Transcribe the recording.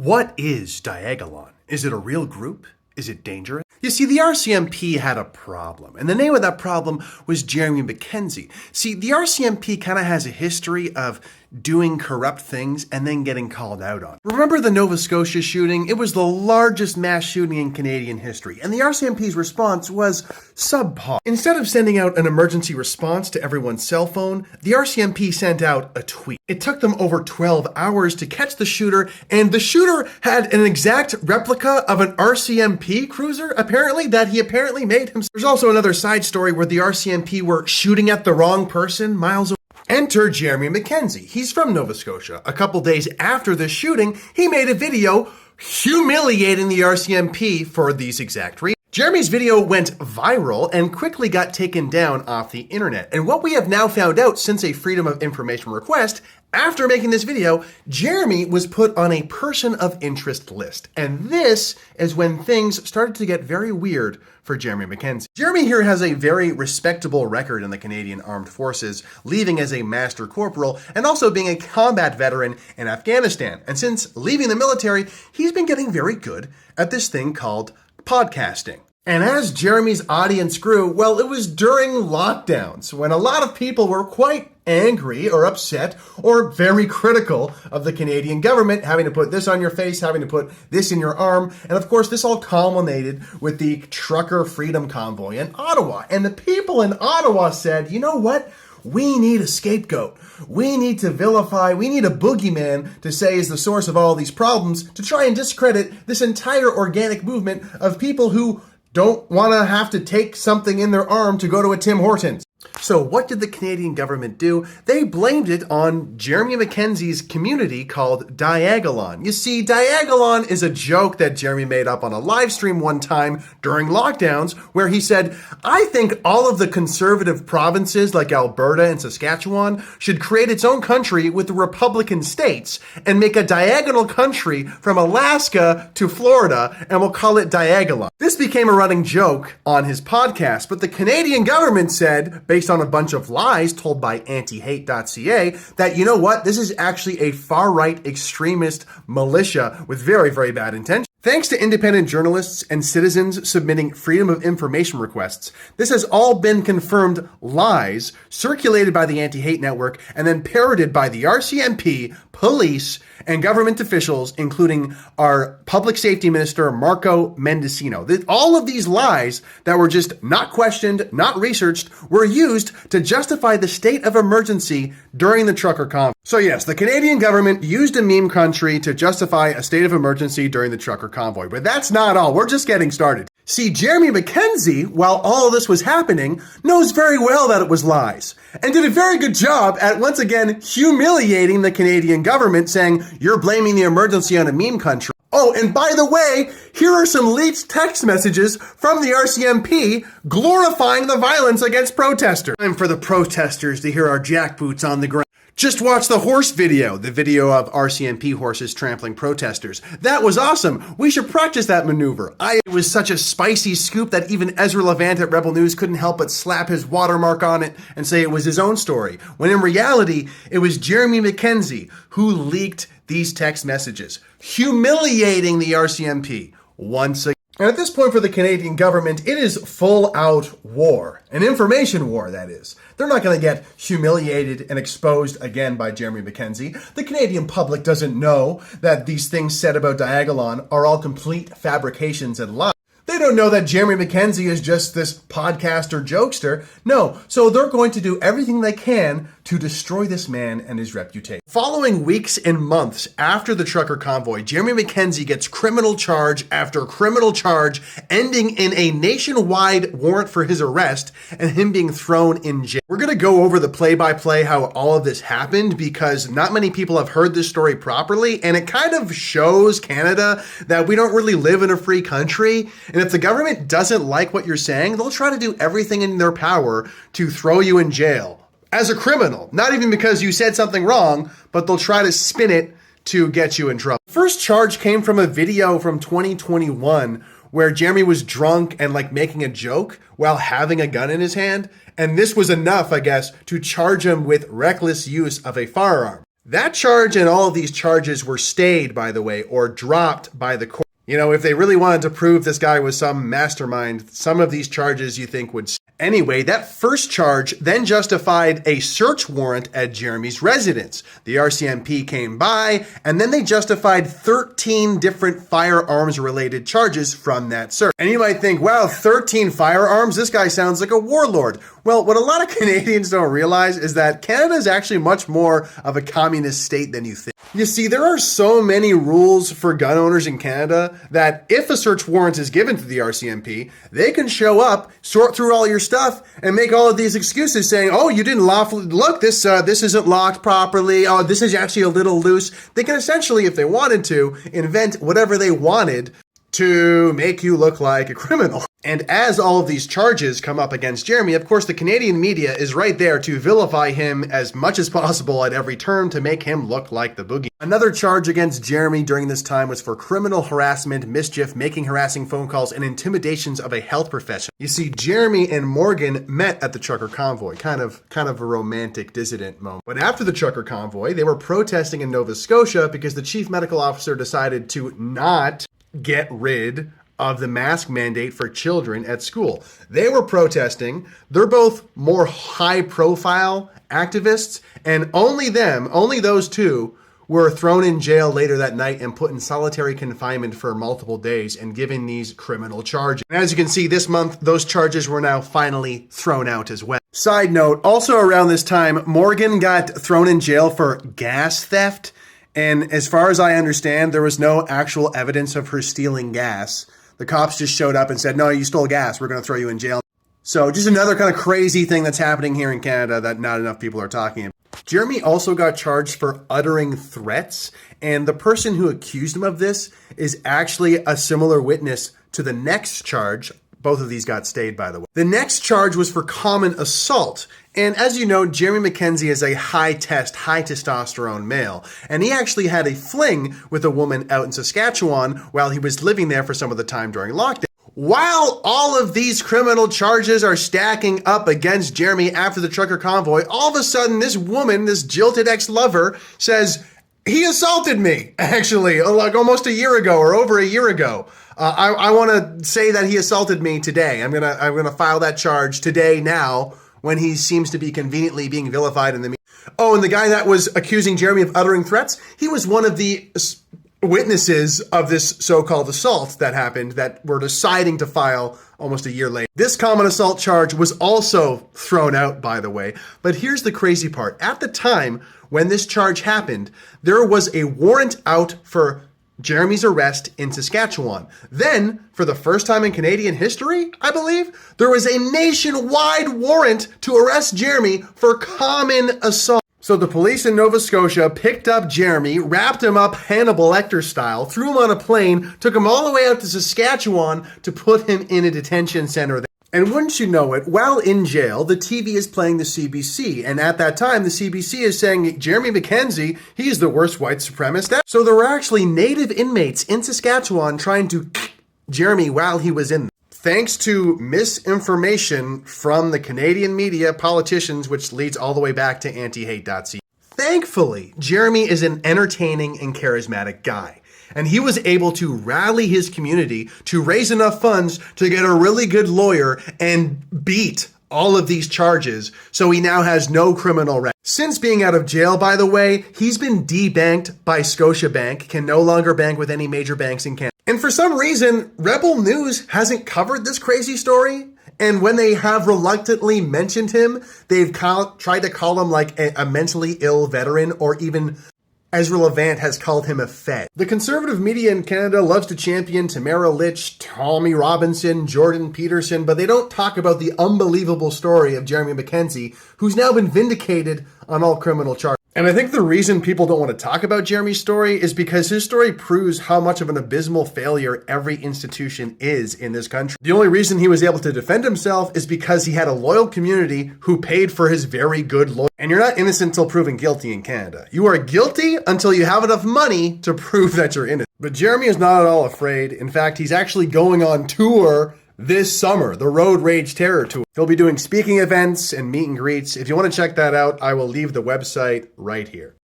What is Diagolon? Is it a real group? Is it dangerous? You see, the RCMP had a problem, and the name of that problem was Jeremy McKenzie. See, the RCMP kind of has a history of doing corrupt things and then getting called out on. Remember the Nova Scotia shooting? It was the largest mass shooting in Canadian history, and the RCMP's response was subpar. Instead of sending out an emergency response to everyone's cell phone, the RCMP sent out a tweet. It took them over 12 hours to catch the shooter, and the shooter had an exact replica of an RCMP cruiser, apparently, that he apparently made himself. There's also another side story where the RCMP were shooting at the wrong person miles away. Enter Jeremy McKenzie. He's from Nova Scotia. A couple days after the shooting, he made a video humiliating the RCMP for these exact reasons. Jeremy's video went viral and quickly got taken down off the internet. And what we have now found out since a Freedom of Information request, after making this video, Jeremy was put on a person of interest list. And this is when things started to get very weird for Jeremy McKenzie. Jeremy here has a very respectable record in the Canadian Armed Forces, leaving as a master corporal and also being a combat veteran in Afghanistan. And since leaving the military, he's been getting very good at this thing called podcasting. And as Jeremy's audience grew, well, it was during lockdowns when a lot of people were quite angry or upset or very critical of the Canadian government, having to put this on your face, having to put this in your arm. And of course, this all culminated with the Trucker Freedom Convoy in Ottawa. And the people in Ottawa said, you know what? We need a scapegoat. We need to vilify, we need a boogeyman to say is the source of all these problems to try and discredit this entire organic movement of people who don't want to have to take something in their arm to go to a Tim Hortons. So what did the Canadian government do? They blamed it on Jeremy McKenzie's community called Diagolon. You see, Diagolon is a joke that Jeremy made up on a live stream one time during lockdowns where he said, I think all of the conservative provinces like Alberta and Saskatchewan should create its own country with the Republican states and make a diagonal country from Alaska to Florida, and we'll call it Diagolon. This became a running joke on his podcast, but the Canadian government said, based on a bunch of lies told by antihate.ca, that, you know what, this is actually a far-right extremist militia with very, very bad intentions. Thanks to independent journalists and citizens submitting Freedom of Information requests, this has all been confirmed lies circulated by the Anti-Hate Network and then parroted by the RCMP, police, and government officials, including our public safety minister, Marco Mendicino. All of these lies that were just not questioned, not researched, were used to justify the state of emergency during the trucker convoy. So yes, the Canadian government used a meme country to justify a state of emergency during the trucker convoy. But that's not all. We're just getting started. See, Jeremy McKenzie, while all of this was happening, knows very well that it was lies, and did a very good job at, once again, humiliating the Canadian government, saying, you're blaming the emergency on a meme country. Oh, and by the way, here are some leaked text messages from the RCMP glorifying the violence against protesters. Time for the protesters to hear our jackboots on the ground. Just watch the horse video, the video of RCMP horses trampling protesters. That was awesome. We should practice that maneuver. It was such a spicy scoop that even Ezra Levant at Rebel News couldn't help but slap his watermark on it and say it was his own story, when in reality, it was Jeremy McKenzie who leaked these text messages, humiliating the RCMP once again. And at this point for the Canadian government, it is full-out war. An information war, that is. They're not going to get humiliated and exposed again by Jeremy McKenzie. The Canadian public doesn't know that these things said about Diagolon are all complete fabrications and lies. They don't know that Jeremy McKenzie is just this podcaster jokester. No, so they're going to do everything they can to destroy this man and his reputation. Following weeks and months after the trucker convoy, Jeremy McKenzie gets criminal charge after criminal charge, ending in a nationwide warrant for his arrest and him being thrown in jail. We're going to go over the play-by-play how all of this happened because not many people have heard this story properly, and it kind of shows Canada that we don't really live in a free country, and if the government doesn't like what you're saying, they'll try to do everything in their power to throw you in jail. As a criminal, not even because you said something wrong, but they'll try to spin it to get you in trouble. First charge came from a video from 2021 where Jeremy was drunk and making a joke while having a gun in his hand. And this was enough, I guess, to charge him with reckless use of a firearm. That charge and all of these charges were stayed, by the way, or dropped by the court. You know, if they really wanted to prove this guy was some mastermind, some of these charges you think would... Anyway, that first charge then justified a search warrant at Jeremy's residence. The RCMP came by, and then they justified 13 different firearms-related charges from that search. And you might think, wow, 13 firearms? This guy sounds like a warlord. Well, what a lot of Canadians don't realize is that Canada is actually much more of a communist state than you think. You see, there are so many rules for gun owners in Canada that if a search warrant is given to the RCMP, they can show up, sort through all your stuff, and make all of these excuses saying, oh, you didn't lawfully, look, this isn't locked properly, oh, this is actually a little loose. They can essentially, if they wanted to, invent whatever they wanted to make you look like a criminal. And as all of these charges come up against Jeremy, of course, the Canadian media is right there to vilify him as much as possible at every turn to make him look like the boogie. Another charge against Jeremy during this time was for criminal harassment, mischief, making harassing phone calls, and intimidations of a health professional. You see, Jeremy and Morgan met at the trucker convoy, kind of a romantic dissident moment. But after the trucker convoy, they were protesting in Nova Scotia because the chief medical officer decided to not get rid of the mask mandate for children at school. They were protesting. They're both more high-profile activists, and only those two, were thrown in jail later that night and put in solitary confinement for multiple days and given these criminal charges. And as you can see, this month, those charges were now finally thrown out as well. Side note, also around this time, Morgan got thrown in jail for gas theft. And as far as I understand, there was no actual evidence of her stealing gas. The cops just showed up and said, no, you stole gas. We're going to throw you in jail. So just another kind of crazy thing that's happening here in Canada that not enough people are talking about. Jeremy also got charged for uttering threats. And the person who accused him of this is actually a similar witness to the next charge. Both of these got stayed, by the way. The next charge was for common assault. And as you know, Jeremy McKenzie is a high-test, high-testosterone male. And he actually had a fling with a woman out in Saskatchewan while he was living there for some of the time during lockdown. While all of these criminal charges are stacking up against Jeremy after the trucker convoy, all of a sudden this woman, this jilted ex-lover, says, he assaulted me, actually, like almost a year ago or over a year ago. I want to say that he assaulted me today. I'm gonna file that charge today now when he seems to be conveniently being vilified in the media. Oh, and the guy that was accusing Jeremy of uttering threats, he was one of the witnesses of this so-called assault that happened that we're deciding to file almost a year later. This common assault charge was also thrown out, by the way. But here's the crazy part. At the time when this charge happened, there was a warrant out for Jeremy's arrest in Saskatchewan. Then, for the first time in Canadian history, I believe, there was a nationwide warrant to arrest Jeremy for common assault. So the police in Nova Scotia picked up Jeremy, wrapped him up Hannibal Lecter style, threw him on a plane, took him all the way out to Saskatchewan to put him in a detention center there. And wouldn't you know it, while in jail, the TV is playing the CBC. And at that time, the CBC is saying, Jeremy McKenzie, he's the worst white supremacist ever. So there were actually native inmates in Saskatchewan trying to Jeremy while he was in there. Thanks to misinformation from the Canadian media, politicians, which leads all the way back to antihate.ca. Thankfully, Jeremy is an entertaining and charismatic guy. And he was able to rally his community to raise enough funds to get a really good lawyer and beat all of these charges, so he now has no criminal record. Since being out of jail, by the way, he's been debanked by Scotiabank, can no longer bank with any major banks in Canada. And for some reason, Rebel News hasn't covered this crazy story. And when they have reluctantly mentioned him, they've tried to call him like a mentally ill veteran, or even Ezra Levant has called him a Fed. The conservative media in Canada loves to champion Tamara Litch, Tommy Robinson, Jordan Peterson, but they don't talk about the unbelievable story of Jeremy McKenzie, who's now been vindicated on all criminal charges. And I think the reason people don't want to talk about Jeremy's story is because his story proves how much of an abysmal failure every institution is in this country. The only reason he was able to defend himself is because he had a loyal community who paid for his very good lawyer. And you're not innocent until proven guilty in Canada. You are guilty until you have enough money to prove that you're innocent. But Jeremy is not at all afraid. In fact, he's actually going on tour this summer, the Road Rage Terror Tour. He'll be doing speaking events and meet and greets. If you want to check that out, I will leave the website right here.